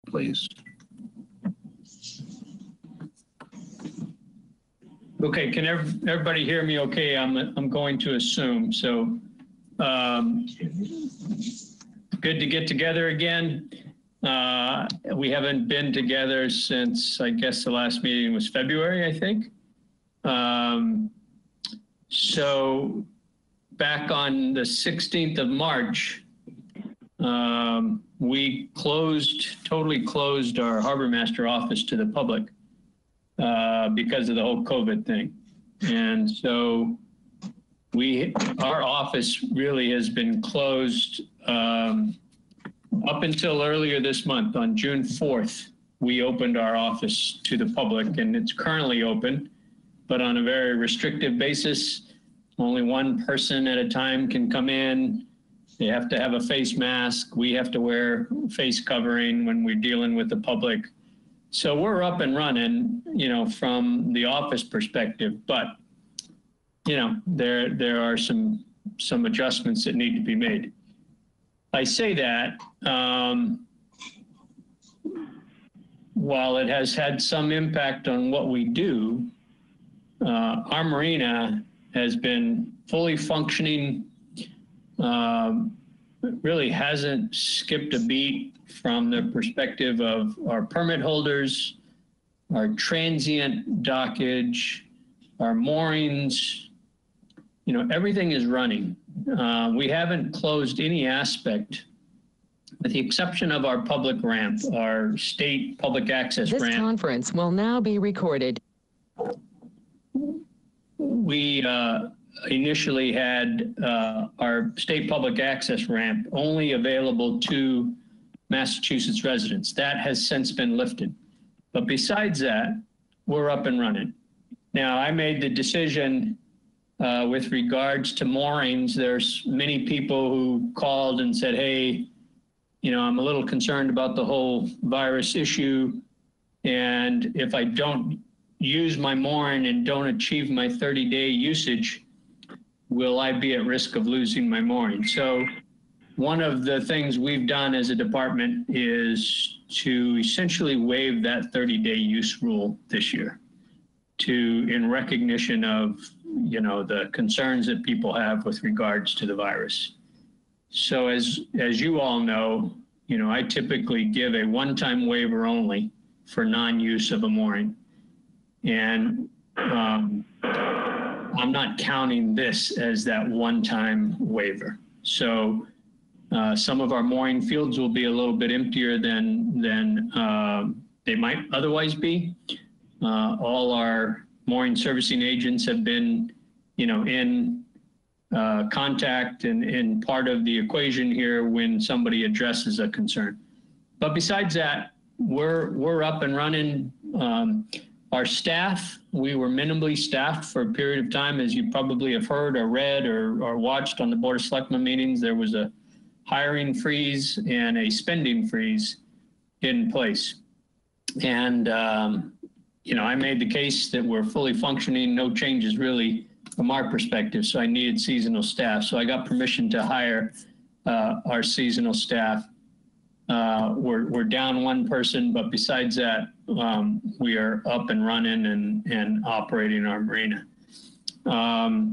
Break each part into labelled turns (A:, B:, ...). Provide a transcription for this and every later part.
A: please.
B: Okay, can everybody hear me okay? I'm going to assume. So good to get together again. We haven't been together since, I guess the last meeting was February, I think. So back on the 16th of March, we totally closed our harbor master office to the public because of the whole COVID thing. And so our office really has been closed up until earlier this month. On June 4th, we opened our office to the public, and it's currently open, but on a very restrictive basis. Only one person at a time can come in. They have to have a face mask. We have to wear face covering when we're dealing with the public. So we're up and running, from the office perspective, but, there are some adjustments that need to be made. I say that while it has had some impact on what we do, our marina has been fully functioning, really hasn't skipped a beat from the perspective of our permit holders, our transient dockage, our moorings, everything is running. We haven't closed any aspect, with the exception of our public ramp, our state public access ramp.
C: This conference will now be recorded.
B: We initially had our state public access ramp only available to Massachusetts residents. That has since been lifted. But besides that, we're up and running. Now, I made the decision with regards to moorings. There's many people who called and said, hey, I'm a little concerned about the whole virus issue. And if I don't use my mooring and don't achieve my 30-day usage, will I be at risk of losing my mooring? So one of the things we've done as a department is to essentially waive that 30-day use rule this year, in recognition of the concerns that people have with regards to the virus. So as you all know, I typically give a one-time waiver only for non-use of a mooring. And I'm not counting this as that one-time waiver. So some of our mooring fields will be a little bit emptier than they might otherwise be. All our mooring servicing agents have been, in contact and part of the equation here when somebody addresses a concern. But besides that, we're up and running. Our staff, we were minimally staffed for a period of time. As you probably have heard or read or watched on the Board of Selectmen meetings, there was a hiring freeze and a spending freeze in place. And, I made the case that we're fully functioning, no changes really from our perspective. So I needed seasonal staff. So I got permission to hire our seasonal staff. We're down one person, but besides that, we are up and running and operating our marina.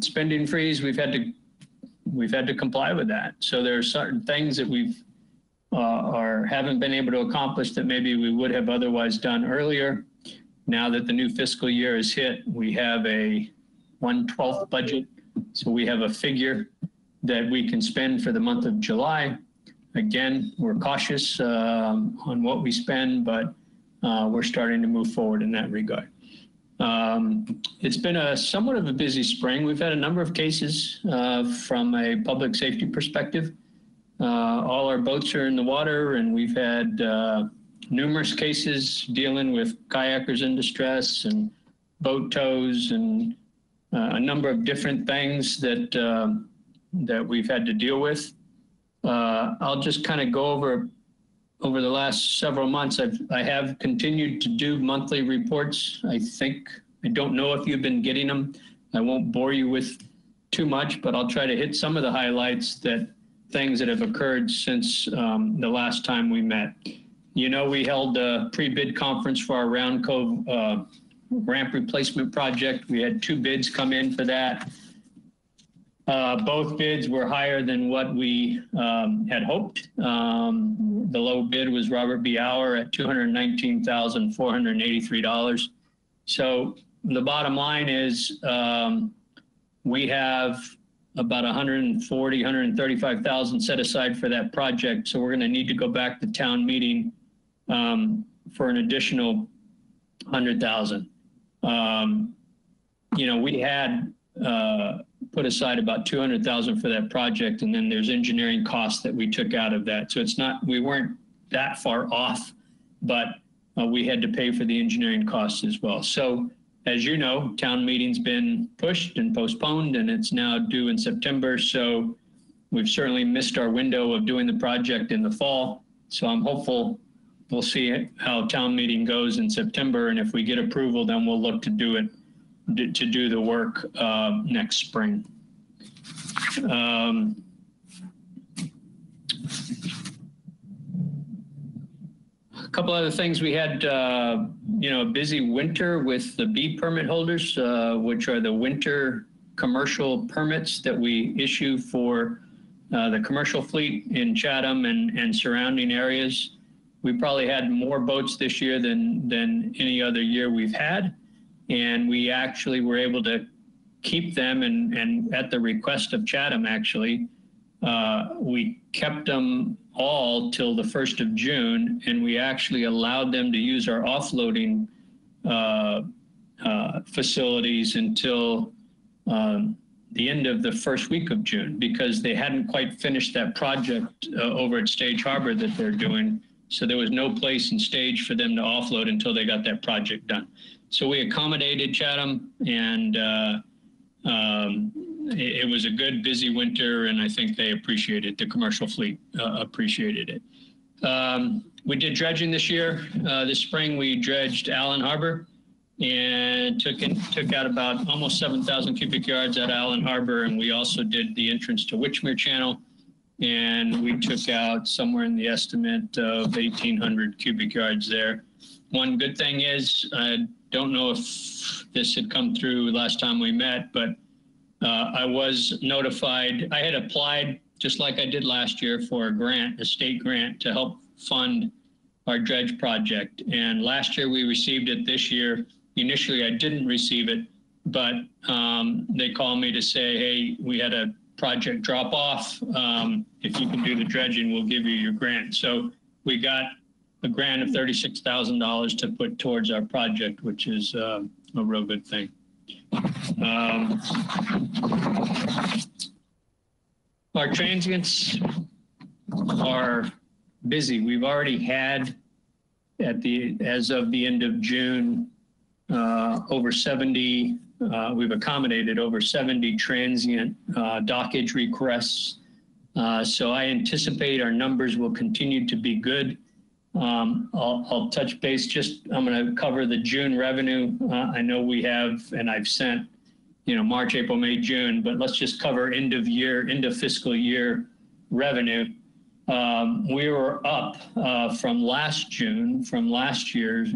B: Spending freeze, we've had to comply with that. So there are certain things that we've haven't been able to accomplish that maybe we would have otherwise done earlier. Now that the new fiscal year is hit, we have a 1/12 budget. So we have a figure that we can spend for the month of July. Again, we're cautious on what we spend, but we're starting to move forward in that regard. It's been somewhat of a busy spring. We've had a number of cases from a public safety perspective. All our boats are in the water, and we've had numerous cases dealing with kayakers in distress and boat tows and a number of different things that we've had to deal with. I'll just kind of go over the last several months. I have continued to do monthly reports. I don't know if you've been getting them. I won't bore you with too much, but I'll try to hit some of the highlights, things that have occurred since the last time we met. you know, we held a pre-bid conference for our Round Cove ramp replacement project. We had 2 bids come in for that. Both bids were higher than what we had hoped. The low bid was Robert B. Auer at $219,483. So the bottom line is we have about $135,000 set aside for that project. So we're going to need to go back to town meeting for an additional $100,000. You know, we had put aside about $200,000 for that project, and then there's engineering costs that we took out of that. So it's not, we weren't that far off, but we had to pay for the engineering costs as well. So as you know, town meeting's been pushed and postponed, and it's now due in September. So we've certainly missed our window of doing the project in the fall. So I'm hopeful we'll see how town meeting goes in September. And if we get approval, then we'll look to do it, to do the work next spring. A couple other things. We had, you know, a busy winter with the bee permit holders, which are the winter commercial permits that we issue for the commercial fleet in Chatham and surrounding areas. We probably had more boats this year than any other year we've had. And we actually were able to keep them, and at the request of Chatham, actually, we kept them all till the 1st of June, and we actually allowed them to use our offloading facilities until the end of the first week of June, because they hadn't quite finished that project over at Stage Harbor that they're doing. So there was no place in Stage for them to offload until they got that project done. So we accommodated Chatham, and it was a good, busy winter, and I think they appreciated it. The commercial fleet appreciated it. We did dredging this year. This spring, we dredged Allen Harbor and took out about almost 7,000 cubic yards at Allen Harbor, and we also did the entrance to Witchmere Channel, and we took out somewhere in the estimate of 1,800 cubic yards there. One good thing is, I don't know if this had come through last time we met, but I was notified. I had applied, just like I did last year, for a grant, a state grant, to help fund our dredge project. And last year we received it. This year, initially I didn't receive it, but they called me to say, hey, we had a project drop off. If you can do the dredging, we'll give you your grant. So we got a grant of $36,000 to put towards our project, which is a real good thing. Our transients are busy. We've already had, as of the end of June, over 70. We've accommodated over 70 transient dockage requests. So I anticipate our numbers will continue to be good. I'll touch base. I'm going to cover the June revenue. I know we have, and I've sent, you know, March, April, May, June, but let's just cover end of fiscal year revenue. We were up from last year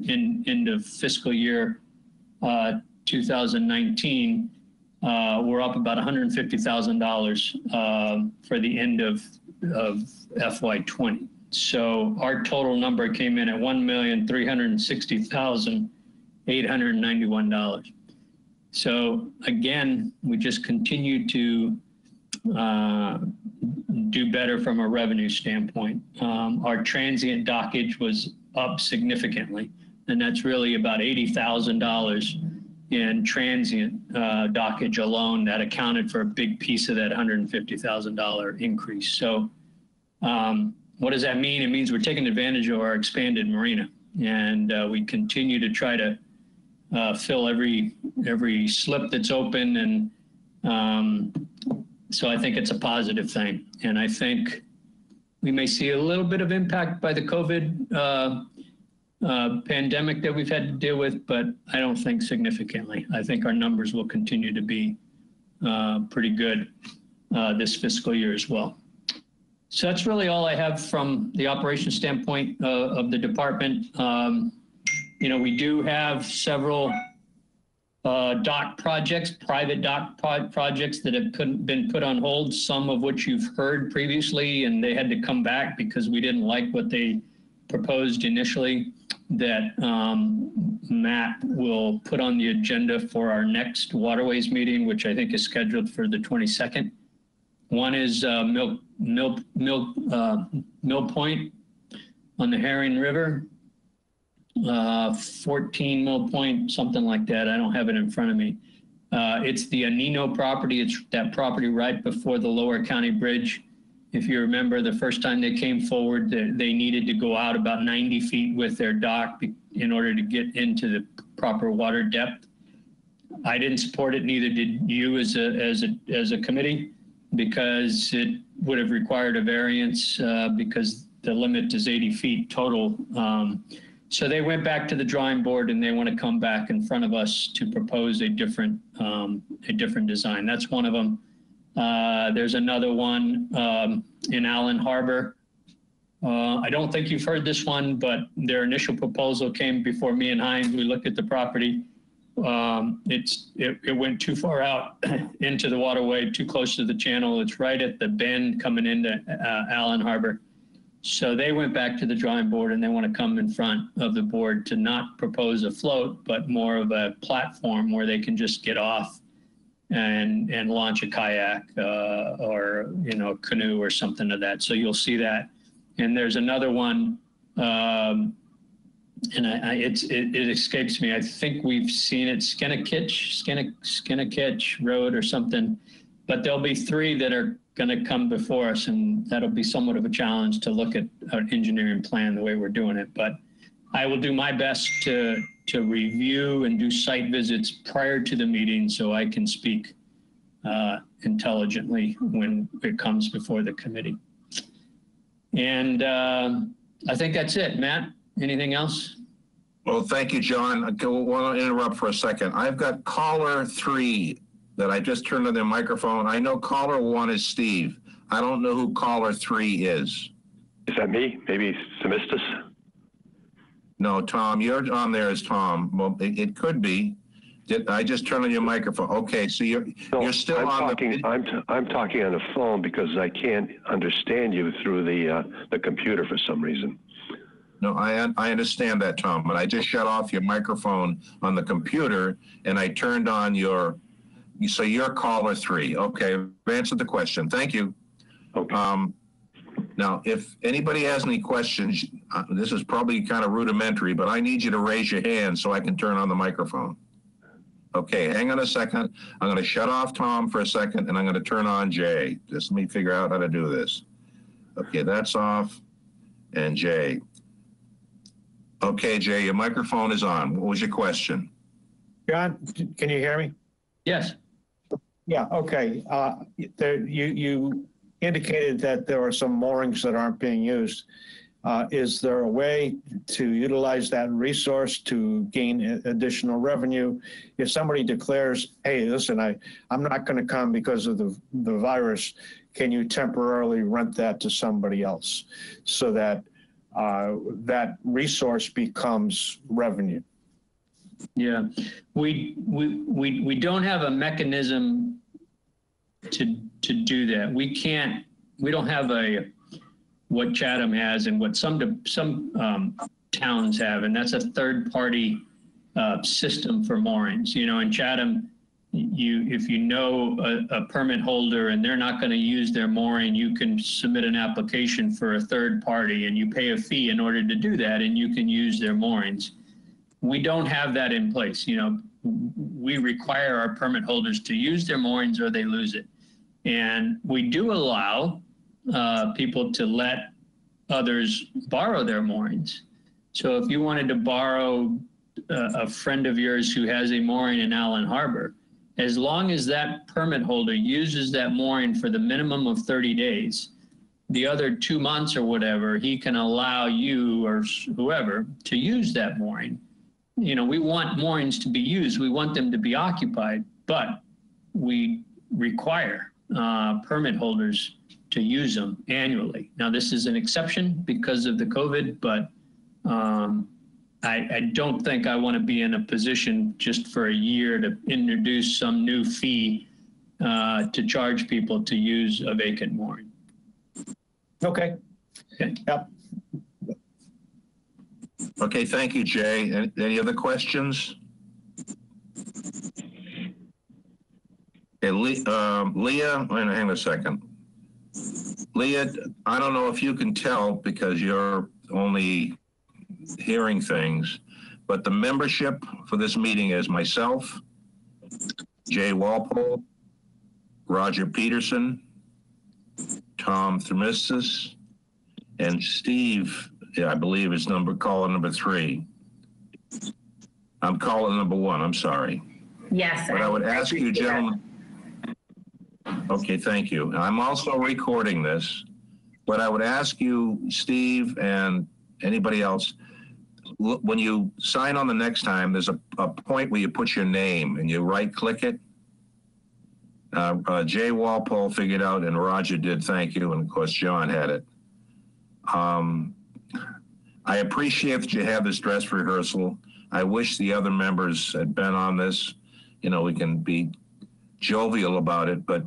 B: end of fiscal year 2019. We're up about $150,000 for the end of FY20. So our total number came in at $1,360,891. So again, we just continue to do better from a revenue standpoint. Our transient dockage was up significantly, and that's really about $80,000 in transient dockage alone that accounted for a big piece of that $150,000 increase. So what does that mean? It means we're taking advantage of our expanded marina, and we continue to try to fill every slip that's open, and so I think it's a positive thing. And I think we may see a little bit of impact by the COVID pandemic that we've had to deal with, but I don't think significantly. I think our numbers will continue to be pretty good this fiscal year as well. So that's really all I have from the operation standpoint of the department. You know, we do have several dock projects, private dock projects that have been put on hold, some of which you've heard previously, and they had to come back because we didn't like what they proposed initially, that Matt will put on the agenda for our next Waterways meeting, which I think is scheduled for the 22nd. One is Mill Point on the Herring River. 14 Mill Point, something like that. I don't have it in front of me. It's the Anino property. It's that property right before the Lower County Bridge. If you remember, the first time they came forward, they needed to go out about 90 feet with their dock in order to get into the proper water depth. I didn't support it, neither did you as a committee, because it would have required a variance because the limit is 80 feet total. So they went back to the drawing board and they want to come back in front of us to propose a different design. That's one of them. There's another one in Allen Harbor. I don't think you've heard this one, but their initial proposal came before me and Hines. We looked at the property. It went too far out into the waterway, too close to the channel. It's right at the bend coming into Allen Harbor. So they went back to the drawing board and they want to come in front of the board to not propose a float, but more of a platform where they can just get off and launch a kayak or, you know, a canoe or something of that. So you'll see that. And there's another one, and it escapes me. I think we've seen it, Skinnikitch Road or something, but there'll be three that are going to come before us, and that'll be somewhat of a challenge to look at an engineering plan the way we're doing it. But I will do my best to review and do site visits prior to the meeting so I can speak intelligently when it comes before the committee. And I think that's it. Matt, anything else?
A: Well, thank you, John. I want to interrupt for a second. I've got caller 3 that I just turned on their microphone. I know caller 1 is Steve. I don't know who caller 3 is.
D: Is that me? Maybe Semistus?
A: No, Tom, you're on there as Tom. Well, it could be. I just turned on your microphone. Okay, so you're still
D: I'm talking on the phone because I can't understand you through the computer for some reason.
A: No, I understand that, Tom, but I just shut off your microphone on the computer and I turned on your. So you're caller 3. Okay, I've answered the question. Thank you.
D: Okay.
A: Now, if anybody has any questions, this is probably kind of rudimentary, but I need you to raise your hand so I can turn on the microphone. Okay, hang on a second. I'm going to shut off Tom for a second, and I'm going to turn on Jay. Just let me figure out how to do this. Okay, that's off. And Jay. Okay, Jay, your microphone is on. What was your question?
E: John, can you hear me?
B: Yes.
E: Yeah, okay. You indicated that there are some moorings that aren't being used. Is there a way to utilize that resource to gain additional revenue? If somebody declares, hey, listen, I'm not going to come because of the virus, can you temporarily rent that to somebody else so that that resource becomes revenue?
B: Yeah, we don't have a mechanism to do that. We don't have what Chatham has and what some towns have, and that's a third-party system for moorings. You know, in Chatham, if you know a permit holder and they're not going to use their mooring, you can submit an application for a third party and you pay a fee in order to do that, and you can use their moorings. We don't have that in place. You know, we require our permit holders to use their moorings or they lose it. And we do allow people to let others borrow their moorings. So if you wanted to borrow a friend of yours who has a mooring in Allen Harbor, as long as that permit holder uses that mooring for the minimum of 30 days, the other 2 months or whatever, he can allow you or whoever to use that mooring. You know, we want moorings to be used. We want them to be occupied, but we require permit holders to use them annually. Now, this is an exception because of the COVID, but I don't think I want to be in a position just for a year to introduce some new fee to charge people to use a vacant mooring.
E: Okay.
B: Okay.
E: Yep.
A: Okay, thank you, Jay. Any other questions? Okay, Leah, wait, hang on a second. Leah, I don't know if you can tell because you're only hearing things, but the membership for this meeting is myself, Jay Walpole, Roger Peterson, Tom Thamistis, and Steve, I believe is caller number 3. I'm calling number 1, I'm sorry.
F: Yes.
A: But I would ask you, gentlemen. Okay, thank you. I'm also recording this, but I would ask you, Steve, and anybody else, when you sign on the next time, there's a point where you put your name and you right-click it. Jay Walpole figured out, and Roger did, thank you, and of course John had it. I appreciate that you have this dress rehearsal. I wish the other members had been on this. You know, we can be jovial about it, but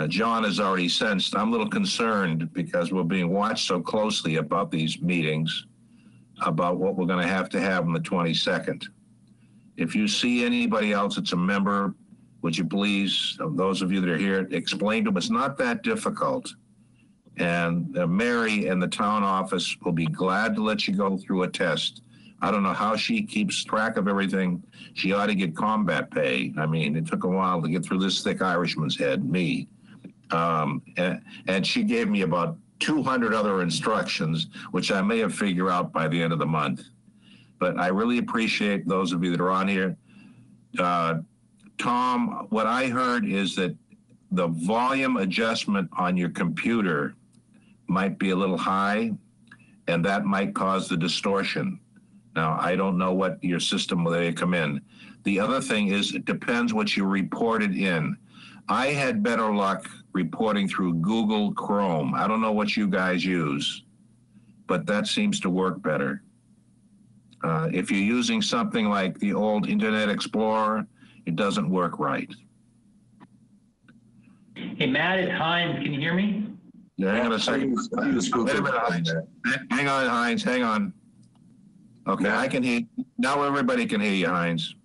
A: John has already sensed I'm a little concerned because we're being watched so closely about these meetings, about what we're going to have on the 22nd. If you see anybody else that's a member, would you please, those of you that are here, explain to them it's not that difficult. And Mary and the town office will be glad to let you go through a test. I don't know how she keeps track of everything. She ought to get combat pay. I mean, it took a while to get through this thick Irishman's head, me. And she gave me about 200 other instructions, which I may have figured out by the end of the month. But I really appreciate those of you that are on here. Tom, what I heard is that the volume adjustment on your computer might be a little high, and that might cause the distortion. Now, I don't know what your system will they come in. The other thing is it depends what you reported in. I had better luck reporting through Google Chrome. I don't know what you guys use, but that seems to work better. If you're using something like the old Internet Explorer, it doesn't work right.
G: Hey, Matt, it's Hines. Can you hear me?
A: Yeah, hang on a second. Wait a minute, Hines. Hang on, Hines. Hang on. Okay, I can hear. Now everybody can hear you, Hines.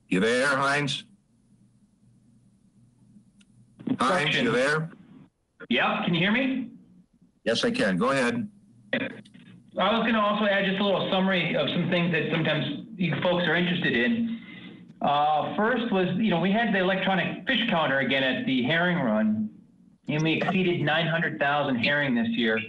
A: You there, Hines? Hines, you there?
G: Yep. Can you hear me?
A: Yes, I can. Go ahead.
G: I was going to also add just a little summary of some things that sometimes you folks are interested in. First was, we had the electronic fish counter again at the herring run, and we exceeded 900,000 herring this year.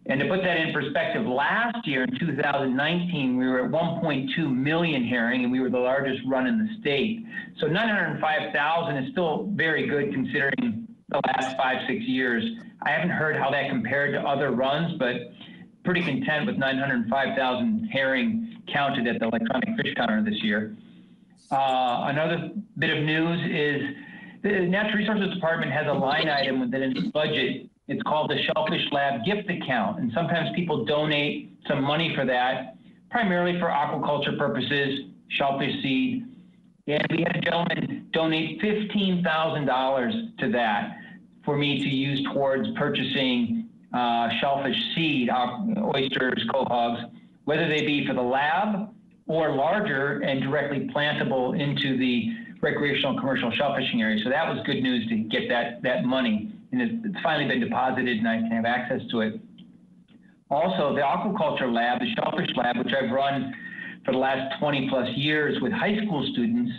G: And to put that in perspective, last year in 2019, we were at 1.2 million herring, and we were the largest run in the state. So 905,000 is still very good considering the last 5-6 years. I haven't heard how that compared to other runs, but pretty content with 905,000 herring counted at the electronic fish counter this year. Another bit of news is the Natural Resources Department has a line item within its budget. It's called the Shellfish Lab gift account, and sometimes people donate some money for that, primarily for aquaculture purposes, shellfish seed. And we had a gentleman donate $15,000 to that for me to use towards purchasing shellfish seed, oysters, quahogs, whether they be for the lab or larger and directly plantable into the recreational and commercial shellfishing area. So that was good news to get that money. And it's finally been deposited and I can have access to it. Also, the Aquaculture Lab, the Shellfish Lab, which I've run for the last 20 plus years with high school students,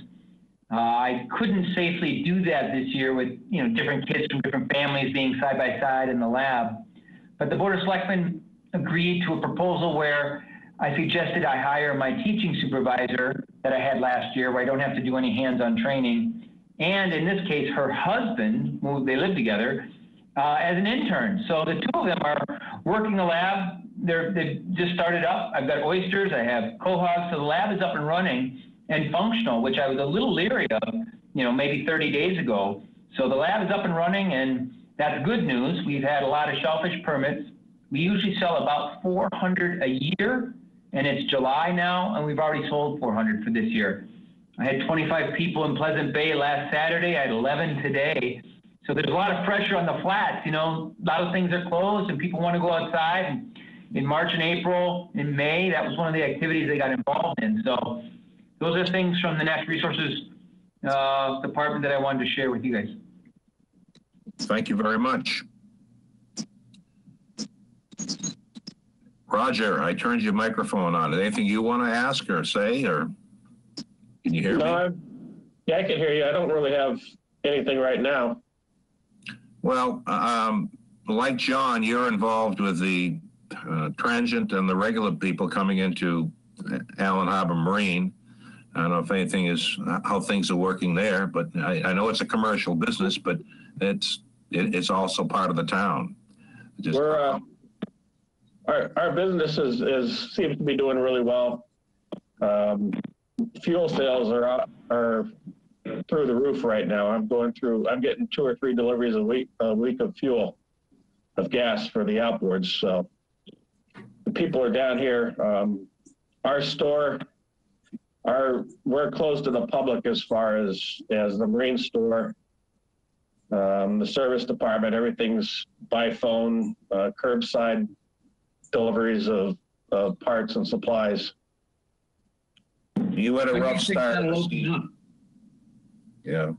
G: I couldn't safely do that this year with different kids from different families being side by side in the lab. But the Board of Selectmen agreed to a proposal where I suggested I hire my teaching supervisor that I had last year, where I don't have to do any hands-on training, and in this case, her husband, who they live together, as an intern. So the two of them are working the lab. They've just started up. I've got oysters. I have quahogs. So the lab is up and running and functional, which I was a little leery of maybe 30 days ago. So the lab is up and running, and that's good news. We've had a lot of shellfish permits. We usually sell about 400 a year, and it's July now, and we've already sold 400 for this year. I had 25 people in Pleasant Bay last Saturday. I had 11 today. So there's a lot of pressure on the flats. A lot of things are closed, and people want to go outside. And in March and April, in May, that was one of the activities they got involved in. So those are things from the Natural Resources Department that I wanted to share with you guys.
A: Thank you very much. Roger, I turned your microphone on. Anything you want to ask or say, or can you hear me?
F: Yeah, I can hear you. I don't really have anything right now.
A: Well, like John, you're involved with the transient and the regular people coming into Allen Harbor Marine. I don't know if anything is how things are working there, but I know it's a commercial business, but it's also part of the town.
F: We're our business seems to be doing really well. Fuel sales are through the roof right now. I'm getting 2 or 3 deliveries a week of fuel, of gas for the outboards. So the people are down here. Our store, we're closed to the public as far as the marine store, the service department. Everything's by phone, curbside deliveries of parts and supplies.
A: You had a rough start. Yeah.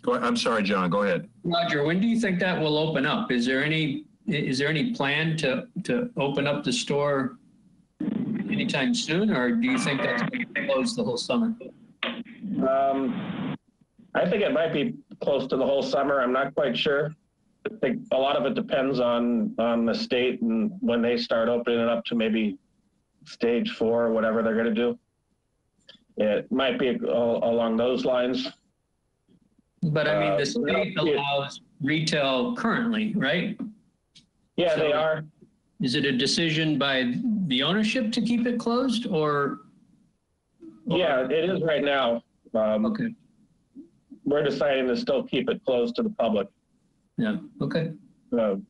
A: Go ahead. I'm sorry, John. Go ahead.
B: Roger, when do you think that will open up? Is there any plan to open up the store anytime soon, or do you think that's going to be closed the whole summer?
F: I think it might be close to the whole summer. I'm not quite sure. I think a lot of it depends on the state and when they start opening it up to maybe stage 4 or whatever they're going to do. It might be along those lines.
B: But I mean, the state allows retail currently, right?
F: Yeah,
B: So
F: they are.
B: Is it a decision by the ownership to keep it closed, or?
F: Yeah, it is right now.
B: Okay.
F: We're deciding to still keep it closed to the public.
B: Yeah. Okay.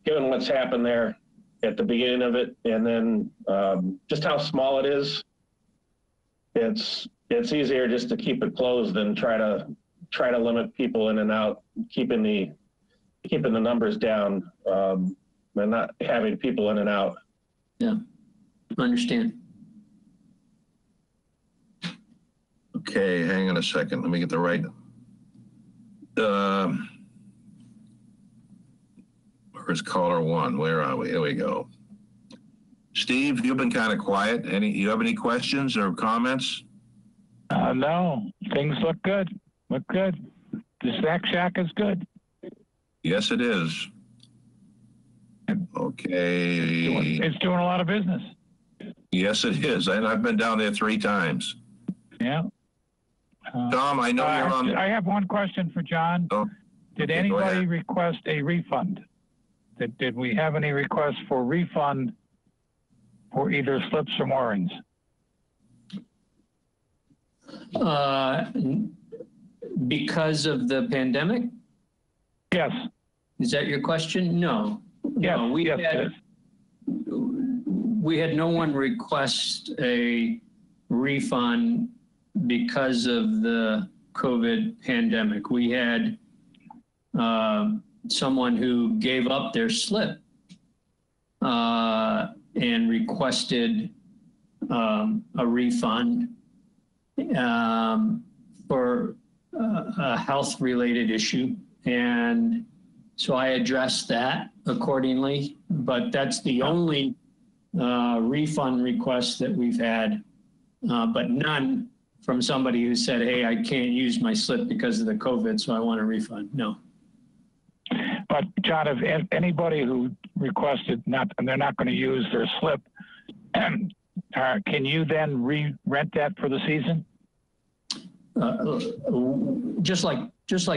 F: Given what's happened there at the beginning of it, and then just how small it is, it's easier just to keep it closed than try to limit people in and out, keeping the numbers down, and not having people in and out.
B: Yeah, I understand.
A: Okay, hang on a second. Let me get the right. Where's caller 1? Where are we? Here we go. Steve, you've been kind of quiet. You have any questions or comments?
H: No, things look good. Look good. The snack shack is good.
A: Yes, it is. Okay.
H: It's doing a lot of business.
A: Yes, it is. And I've been down there 3 times.
H: Yeah.
A: Tom, I know you're on.
H: I have one question for John.
A: Oh,
H: Did
A: okay,
H: anybody request a refund? Did we have any requests for refund for either slips or moorings?
B: Because of the pandemic?
H: Yes.
B: Is that your question? No.
H: Yes.
B: No, we had no one request a refund because of the COVID pandemic. We had someone who gave up their slip and requested a refund for a health-related issue. And so I addressed that accordingly, but that's the only refund request that we've had, but none from somebody who said, hey, I can't use my slip because of the COVID, so I want a refund. No.
H: But John, if anybody who requested and they're not going to use their slip, can you then re-rent that for the season?
B: Just like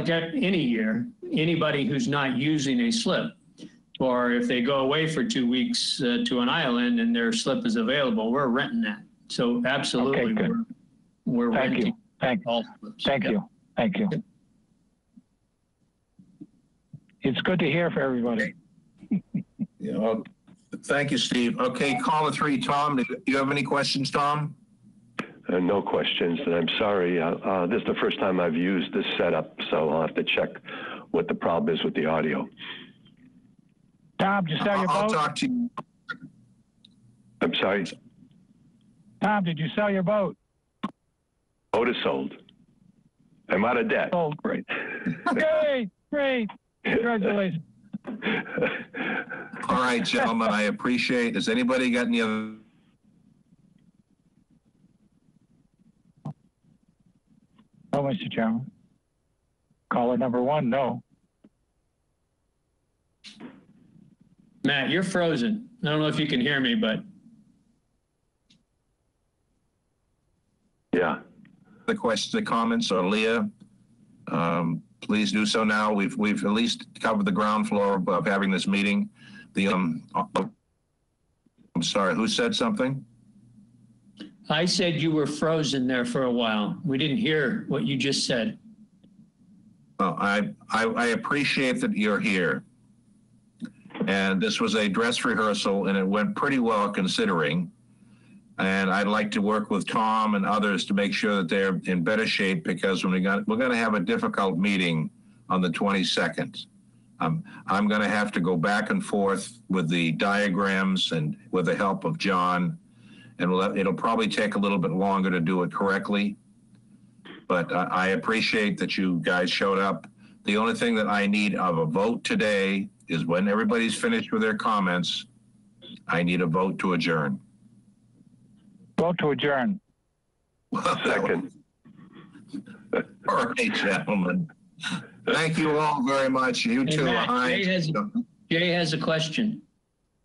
B: any year, anybody who's not using a slip, or if they go away for 2 weeks to an island and their slip is available, we're renting that. So absolutely,
H: okay, good.
B: we're renting all slips.
H: Thank you. It's good to hear from everybody.
A: Yeah, well, thank you, Steve. Okay, caller 3, Tom. Do you have any questions, Tom?
D: No questions, and I'm sorry. This is the first time I've used this setup, so I'll have to check what the problem is with the audio.
H: Tom, did you sell your boat?
A: I'll talk to you.
D: I'm sorry.
H: Tom, did you sell your boat?
D: Boat is sold. I'm out of debt.
H: Sold.
D: Right.
H: Great, great. Congratulations.
A: All right, gentlemen, I appreciate. Has anybody got any other?
H: No, Mr. Chairman. Caller number 1, no.
B: Matt, you're frozen. I don't know if you can hear me, but
D: Yeah.
A: The questions, the comments, or Leah, please do so now. We've at least covered the ground floor of having this meeting. I'm sorry, who said something?
B: I said you were frozen there for a while. We didn't hear what you just said.
A: Well, I appreciate that you're here. And this was a dress rehearsal, and it went pretty well considering. And I'd like to work with Tom and others to make sure that they're in better shape, because when we're going to have a difficult meeting on the 22nd. I'm going to have to go back and forth with the diagrams and with the help of John, and it'll probably take a little bit longer to do it correctly. But I appreciate that you guys showed up. The only thing that I need of a vote today is when everybody's finished with their comments, I need a vote to adjourn.
H: Vote to adjourn.
D: Second.
A: All right, gentlemen. Thank you all very much. You
B: Hey,
A: too.
B: Matt,
A: Hi.
B: Jay has a question.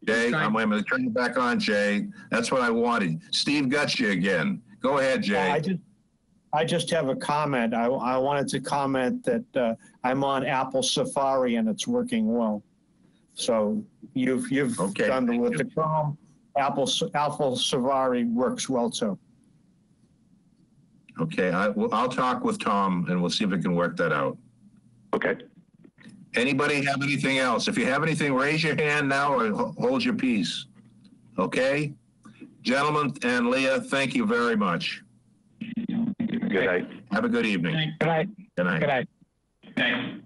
A: Jay, I'm wait a minute. Turn it back on, Jay. That's what I wanted. Steve got you again. Go ahead, Jay.
E: I just have a comment. I wanted to comment that I'm on Apple Safari and it's working well. So you've
A: Okay.
E: done with the Chrome. Apple Safari works well too.
A: Okay, I'll talk with Tom and we'll see if we can work that out.
D: Okay.
A: Anybody have anything else? If you have anything, raise your hand now or hold your peace. Okay? Gentlemen and Leah, thank you very much.
D: Good night.
A: Have a good evening.
H: Good night.
A: Good night.
H: Good night.
G: Thanks.